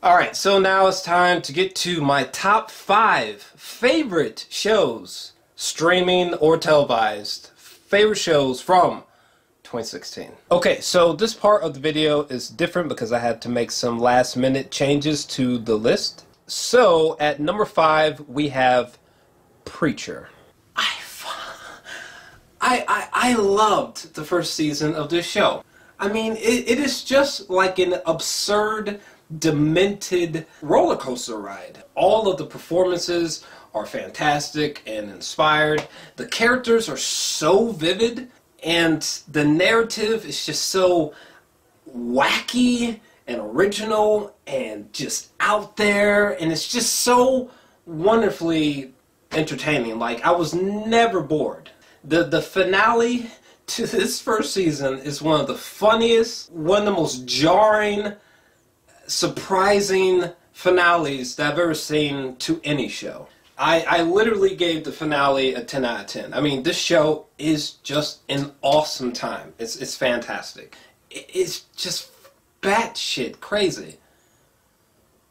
Alright, so now it's time to get to my top 5 favorite shows, streaming or televised, favorite shows from 2016. Okay, so this part of the video is different because I had to make some last minute changes to the list. So, at number 5, we have Preacher. I loved the first season of this show. I mean, it is just like an absurd, demented roller coaster ride. All of the performances are fantastic and inspired. The characters are so vivid, and the narrative is just so wacky and original and just out there, and it's just so wonderfully entertaining. Like, I was never bored. The finale to this first season is one of the funniest, one of the most jarring, surprising finales that I've ever seen to any show. I literally gave the finale a 10 out of 10. I mean, this show is just an awesome time. It's fantastic. It's just batshit crazy.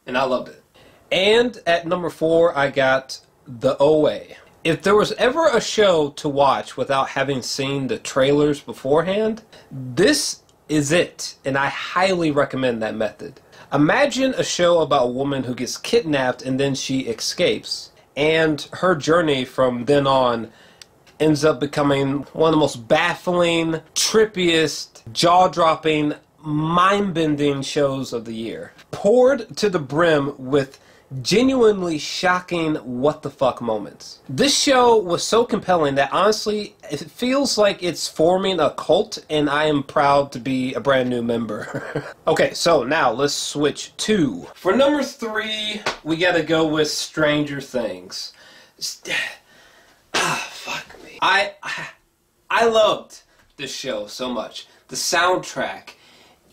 And I loved it. And at number 4, I got The OA. If there was ever a show to watch without having seen the trailers beforehand, this is it, and I highly recommend that method. Imagine a show about a woman who gets kidnapped and then she escapes, and her journey from then on ends up becoming one of the most baffling, trippiest, jaw-dropping, mind-bending shows of the year. Poured to the brim with genuinely shocking what-the-fuck moments. This show was so compelling that honestly, it feels like it's forming a cult, and I am proud to be a brand new member. Okay, so now let's switch to... For number 3, we gotta go with Stranger Things. Fuck me. I loved this show so much. The soundtrack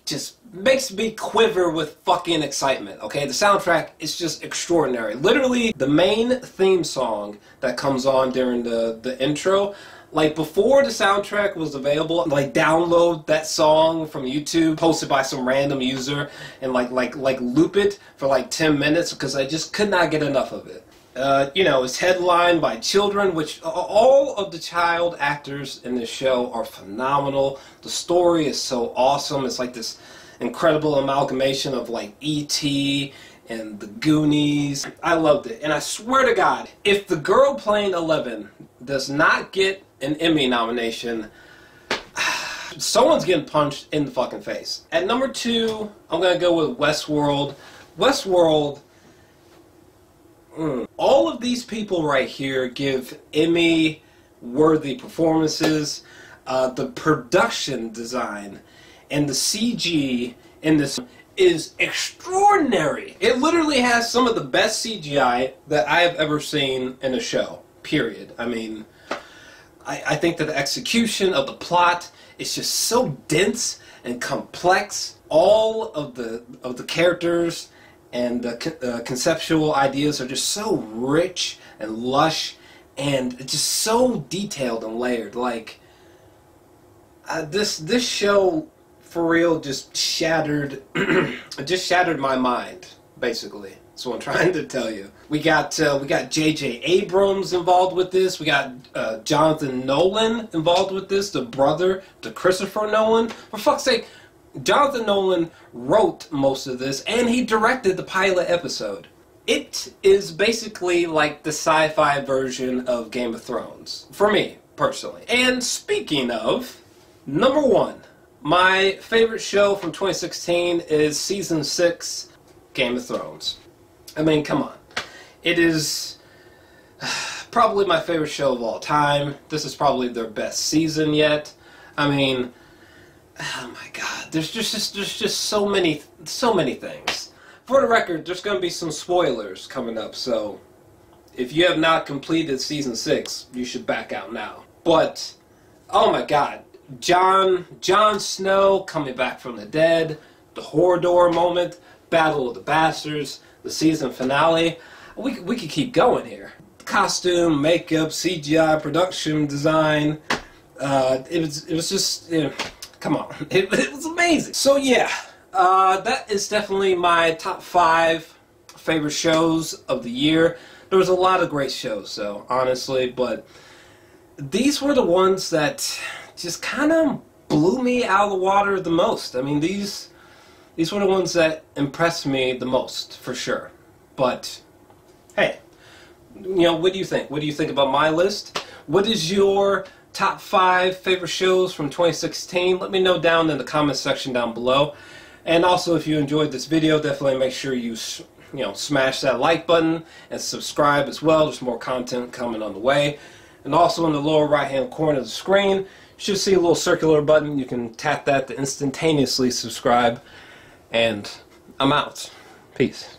just makes me quiver with fucking excitement, okay? The soundtrack is just extraordinary. Literally, the main theme song that comes on during the intro, like before the soundtrack was available, like download that song from YouTube, posted by some random user, and like loop it for like 10 minutes because I just could not get enough of it. You know, it's headlined by children, which all of the child actors in this show are phenomenal. The story is so awesome. It's like this incredible amalgamation of like E.T. and the Goonies. I loved it. And I swear to God, if the girl playing Eleven does not get an Emmy nomination, someone's getting punched in the fucking face. At number 2, I'm going to go with Westworld. Westworld... All of these people right here give Emmy-worthy performances. The production design and the CG in this is extraordinary. It literally has some of the best CGI that I have ever seen in a show, period. I mean, I think that the execution of the plot is just so dense and complex. All of the characters and the conceptual ideas are just so rich and lush and just so detailed and layered. Like, this show, for real, just shattered, just shattered my mind, basically. That's what I'm trying to tell you. We got J.J. Abrams involved with this. We got Jonathan Nolan involved with this, the brother to Christopher Nolan. For fuck's sake, Jonathan Nolan wrote most of this, and he directed the pilot episode. It is basically like the sci-fi version of Game of Thrones, for me, personally. And speaking of, number 1, my favorite show from 2016 is Season 6, Game of Thrones. I mean, come on. It is probably my favorite show of all time. This is probably their best season yet. I mean... Oh my God! There's just so many things. For the record, there's going to be some spoilers coming up, so if you have not completed Season 6, you should back out now. But oh my God, Jon Snow coming back from the dead, the Hodor moment, Battle of the Bastards, the season finale. We could keep going here. Costume, makeup, CGI, production design. It was just. You know, come on. It was amazing. So yeah, That is definitely my top 5 favorite shows of the year. There was a lot of great shows, though, honestly, but these were the ones that just kind of blew me out of the water the most. I mean, these were the ones that impressed me the most, for sure. But, hey, you know, what do you think? What do you think about my list? What is your top 5 favorite shows from 2016? Let me know down in the comment section down below. And also, if you enjoyed this video, definitely make sure you smash that like button and subscribe as well. There's more content coming on the way. And also in the lower right hand corner of the screen, you should see a little circular button. You can tap that to instantaneously subscribe. And I'm out. Peace.